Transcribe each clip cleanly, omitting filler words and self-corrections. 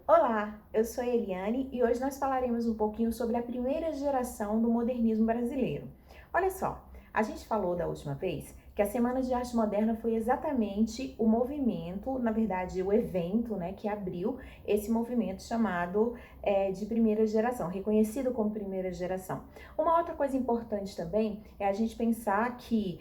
Olá, eu sou a Eliane e hoje nós falaremos um pouquinho sobre a primeira geração do modernismo brasileiro. Olha só, a gente falou da última vez que a Semana de Arte Moderna foi exatamente o movimento, na verdade o evento, né, que abriu esse movimento chamado de primeira geração, reconhecido como primeira geração. Uma outra coisa importante também é a gente pensar que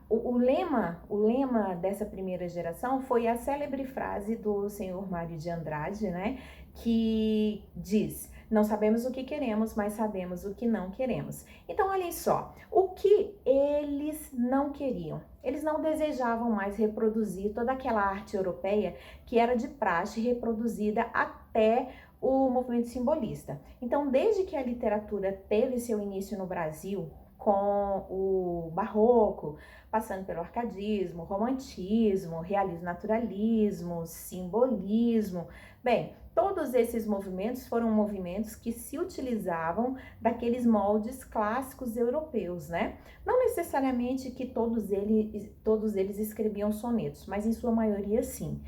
o lema dessa primeira geração foi a célebre frase do senhor Mário de Andrade, né? Que diz: não sabemos o que queremos, mas sabemos o que não queremos. Então, olhem só, o que eles não queriam? Eles não desejavam mais reproduzir toda aquela arte europeia que era de praxe reproduzida até o movimento simbolista. Então, desde que a literatura teve seu início no Brasil, com o barroco, passando pelo arcadismo, romantismo, realismo naturalismo, simbolismo. Bem, todos esses movimentos foram movimentos que se utilizavam daqueles moldes clássicos europeus, né? Não necessariamente que todos eles escreviam sonetos, mas em sua maioria sim.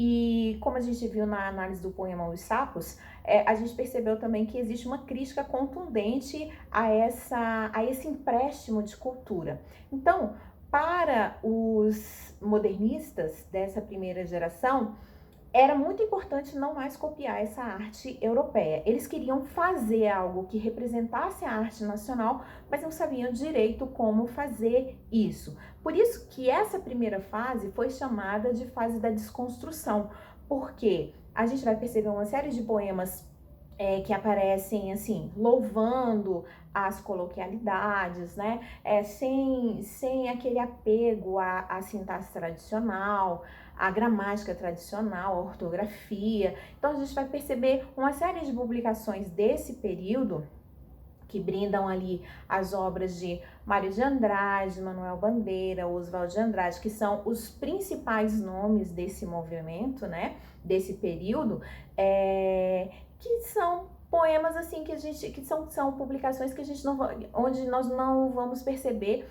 E como a gente viu na análise do poema Os Sapos, a gente percebeu também que existe uma crítica contundente a esse empréstimo de cultura. Então, para os modernistas dessa primeira geração, era muito importante não mais copiar essa arte europeia. Eles queriam fazer algo que representasse a arte nacional, mas não sabiam direito como fazer isso. Por isso que essa primeira fase foi chamada de fase da desconstrução, porque a gente vai perceber uma série de poemas que aparecem assim, louvando as coloquialidades, né? Sem aquele apego à sintaxe tradicional, à gramática tradicional, à ortografia. Então a gente vai perceber uma série de publicações desse período que brindam ali as obras de Mário de Andrade, Manuel Bandeira, Oswald de Andrade, que são os principais nomes desse movimento, né, desse período, que são poemas assim que são publicações que a gente não, onde nós não vamos perceber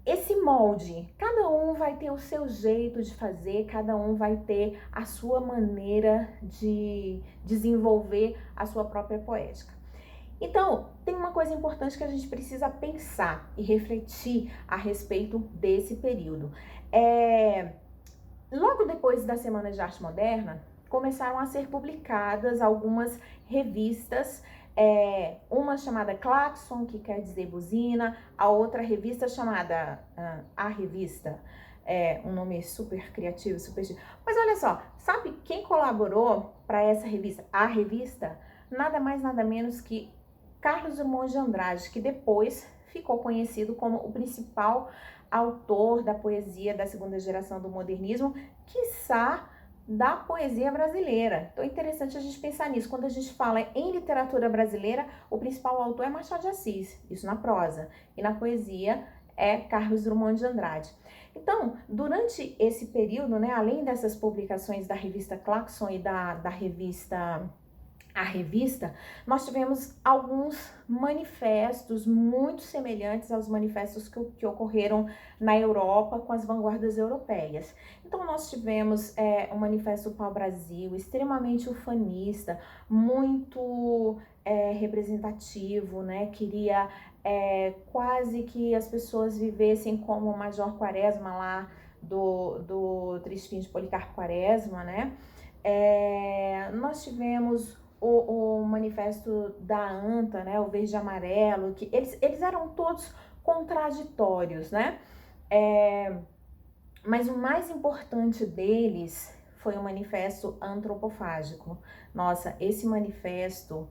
esse molde. Cada um vai ter o seu jeito de fazer, cada um vai ter a sua maneira de desenvolver a sua própria poética. Então, tem uma coisa importante que a gente precisa pensar e refletir a respeito desse período. Logo depois da Semana de Arte Moderna, começaram a ser publicadas algumas revistas, uma chamada Claxon, que quer dizer buzina, a outra revista chamada A Revista, um nome super criativo, super... Mas olha só, sabe quem colaborou para essa revista? A Revista, nada mais nada menos que Carlos Drummond de Andrade, que depois ficou conhecido como o principal autor da poesia da segunda geração do modernismo, quiçá da poesia brasileira. Então é interessante a gente pensar nisso. Quando a gente fala em literatura brasileira, o principal autor é Machado de Assis, isso na prosa. E na poesia é Carlos Drummond de Andrade. Então, durante esse período, né, além dessas publicações da revista Claxon e da revista A Revista, nós tivemos alguns manifestos muito semelhantes aos manifestos que ocorreram na Europa com as vanguardas europeias. Então nós tivemos o Manifesto Pau-Brasil, extremamente ufanista, muito representativo, né? Queria quase que as pessoas vivessem como o Major Quaresma lá do Três Fins de Policarpo Quaresma, né? Nós tivemos o manifesto da ANTA, né, o verde e amarelo, que eles eram todos contraditórios, né? Mas o mais importante deles foi o manifesto antropofágico. Nossa, esse manifesto,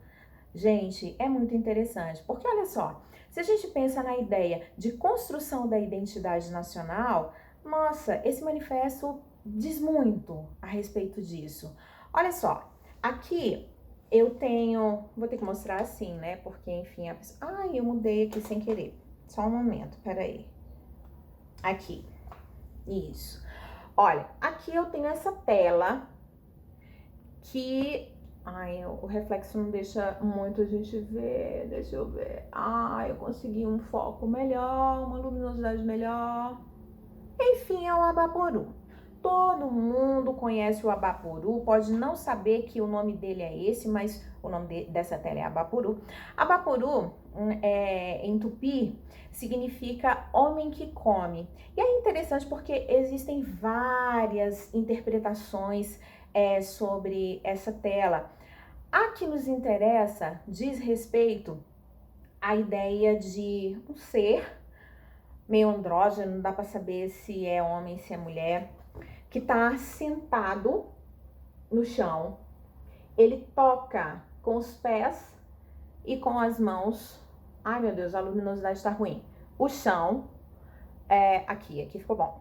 gente, é muito interessante, porque olha só, se a gente pensa na ideia de construção da identidade nacional, nossa, esse manifesto diz muito a respeito disso. Olha só, aqui eu tenho, vou ter que mostrar assim, né? Porque, enfim, a pessoa... Ai, eu mudei aqui sem querer. Só um momento, peraí. Aqui, isso. Olha, aqui eu tenho essa tela que... Ai, o reflexo não deixa muito a gente ver, deixa eu ver. Ai, eu consegui um foco melhor, uma luminosidade melhor. Enfim, é o Abaporu. Todo mundo mundo conhece o Abapuru, pode não saber que o nome dele é esse, mas o nome dessa tela é Abapuru. Abapuru, em tupi, significa homem que come. E é interessante porque existem várias interpretações sobre essa tela. A que nos interessa diz respeito à ideia de um ser meio andrógeno, não dá para saber se é homem, se é mulher, que está sentado no chão. Ele toca com os pés e com as mãos. Ai, meu Deus, a luminosidade está ruim. O chão, aqui ficou bom.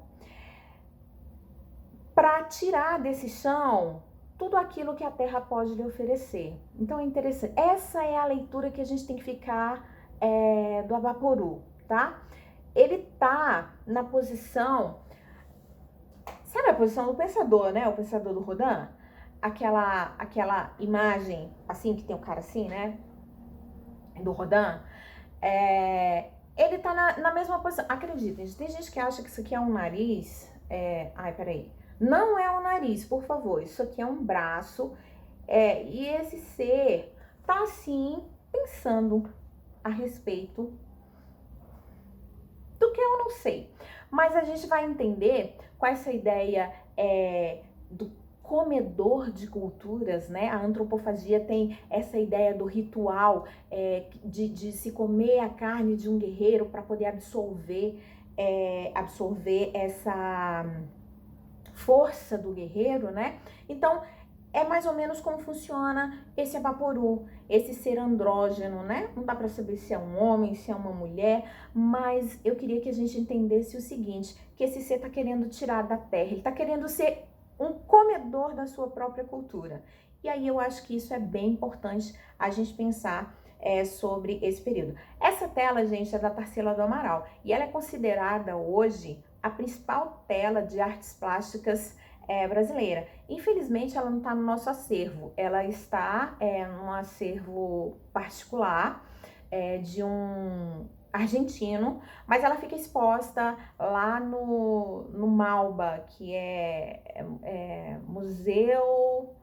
Para tirar desse chão tudo aquilo que a terra pode lhe oferecer. Então é interessante. Essa é a leitura que a gente tem que ficar do Abapuru, tá? Ele tá na posição, sabe a posição do pensador, né? O pensador do Rodin? Aquela imagem assim, que tem um cara assim, né? Do Rodin. Ele tá na mesma posição. Acreditem, tem gente que acha que isso aqui é um nariz. Ai, peraí. Não é um nariz, por favor. Isso aqui é um braço. E esse ser tá assim, pensando a respeito do que eu não sei. Mas a gente vai entender com essa ideia do comedor de culturas, né? A antropofagia tem essa ideia do ritual de se comer a carne de um guerreiro para poder absorver essa força do guerreiro, né? Então, é mais ou menos como funciona esse Abapuru, esse ser andrógeno, né? Não dá para saber se é um homem, se é uma mulher, mas eu queria que a gente entendesse o seguinte, que esse ser está querendo tirar da terra, ele está querendo ser um comedor da sua própria cultura. E aí eu acho que isso é bem importante a gente pensar sobre esse período. Essa tela, gente, é da Tarsila do Amaral e ela é considerada hoje a principal tela de artes plásticas brasileira. Infelizmente, ela não está no nosso acervo, ela está num acervo particular de um argentino, mas ela fica exposta lá no Malba, que é Museu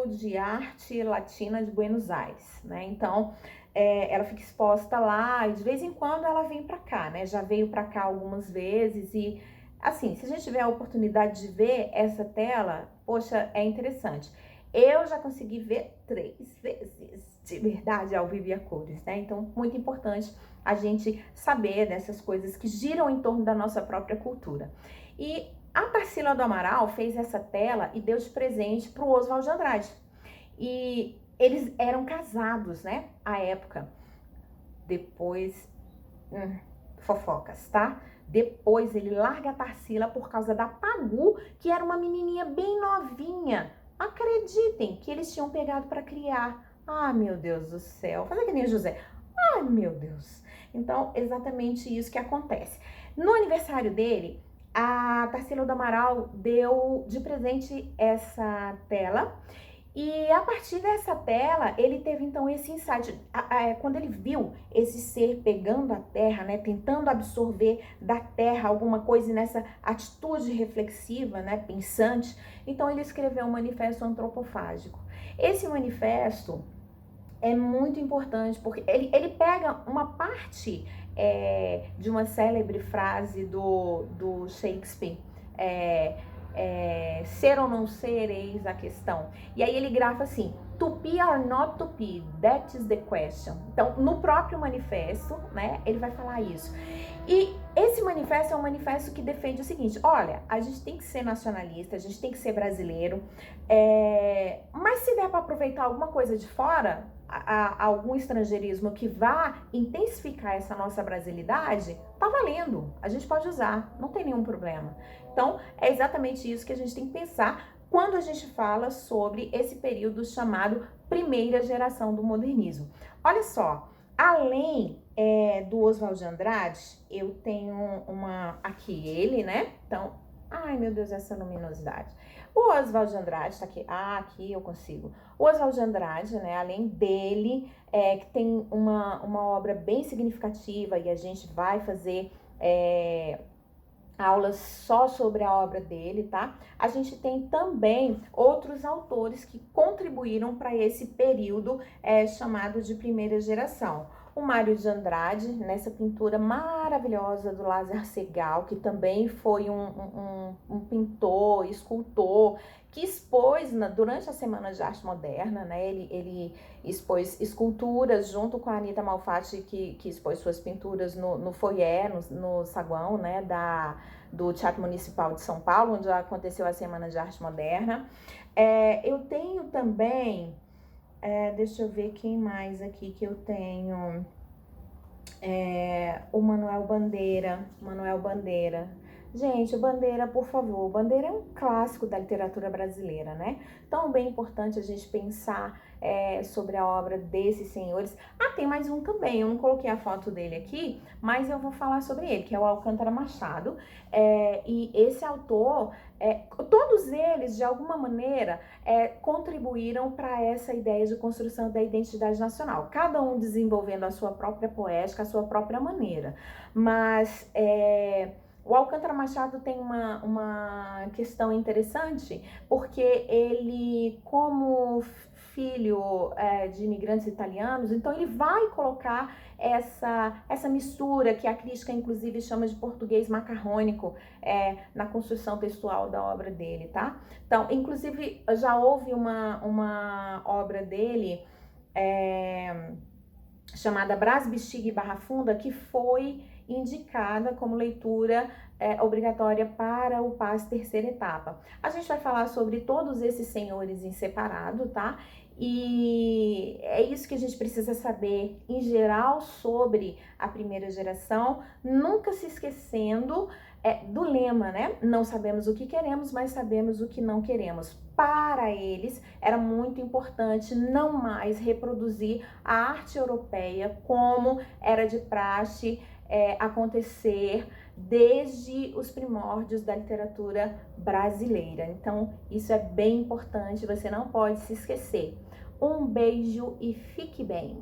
de Arte Latina de Buenos Aires, né? Então, ela fica exposta lá e de vez em quando ela vem para cá, né? Já veio para cá algumas vezes e, assim, se a gente tiver a oportunidade de ver essa tela, poxa, é interessante. Eu já consegui ver 3 vezes de verdade ao vivo e a cores, né? Então, muito importante a gente saber dessas coisas que giram em torno da nossa própria cultura. E a Tarsila do Amaral fez essa tela e deu de presente para o Oswald de Andrade. E eles eram casados, né? À época. Depois, fofocas, tá? Depois ele larga a Tarsila por causa da Pagu, que era uma menininha bem novinha. Acreditem que eles tinham pegado para criar. Ah, meu Deus do céu. Fazer que nem o José. Ai, meu Deus. Então, exatamente isso que acontece. No aniversário dele, a Tarsila do Amaral deu de presente essa tela. E a partir dessa tela, ele teve então esse insight, quando ele viu esse ser pegando a terra, né, tentando absorver da terra alguma coisa nessa atitude reflexiva, né, pensante, então ele escreveu um manifesto antropofágico. Esse manifesto é muito importante porque ele pega uma parte de uma célebre frase do Shakespeare, ser ou não ser, eis a questão. E aí ele grafa assim, to be or not to be, that is the question. Então, no próprio manifesto, né, ele vai falar isso. E esse manifesto é um manifesto que defende o seguinte, olha, a gente tem que ser nacionalista, a gente tem que ser brasileiro, mas se der para aproveitar alguma coisa de fora, algum estrangeirismo que vá intensificar essa nossa brasilidade, tá valendo, a gente pode usar, não tem nenhum problema. Então, é exatamente isso que a gente tem que pensar quando a gente fala sobre esse período chamado primeira geração do modernismo. Olha só, além do Oswald de Andrade, eu tenho aqui ele, né? Então, ai meu Deus, essa luminosidade. O Oswald de Andrade tá aqui, aqui eu consigo. O Oswald de Andrade, né, além dele, que tem uma obra bem significativa e a gente vai fazer aulas só sobre a obra dele, tá? A gente tem também outros autores que contribuíram para esse período chamado de primeira geração. O Mário de Andrade, nessa pintura maravilhosa do Lázaro Segall, que também foi um pintor, escultor, que expôs durante a Semana de Arte Moderna, né? Ele expôs esculturas junto com a Anita Malfatti, que expôs suas pinturas no foyer, no saguão, né? Do Teatro Municipal de São Paulo, onde aconteceu a Semana de Arte Moderna. Eu tenho também, deixa eu ver quem mais aqui que eu tenho. O Manuel Bandeira. Gente, o Bandeira, por favor, o Bandeira é um clássico da literatura brasileira, né? Então, bem importante a gente pensar sobre a obra desses senhores. Tem mais um também, eu não coloquei a foto dele aqui, mas eu vou falar sobre ele, que é o Alcântara Machado. E esse autor, todos eles, de alguma maneira, contribuíram para essa ideia de construção da identidade nacional, cada um desenvolvendo a sua própria poética, a sua própria maneira. Mas o Alcântara Machado tem uma questão interessante, porque ele, como filho de imigrantes italianos, então ele vai colocar essa mistura que a crítica inclusive chama de português macarrônico na construção textual da obra dele, tá? Então, inclusive, já houve uma obra dele chamada Brás, Bexiga e Barra Funda, que foi indicada como leitura obrigatória para o PAS terceira etapa. A gente vai falar sobre todos esses senhores em separado, tá? E é isso que a gente precisa saber em geral sobre a primeira geração, nunca se esquecendo do lema, né? Não sabemos o que queremos, mas sabemos o que não queremos. Para eles, era muito importante não mais reproduzir a arte europeia como era de praxe acontecer desde os primórdios da literatura brasileira. Então, isso é bem importante, você não pode se esquecer. Um beijo e fique bem!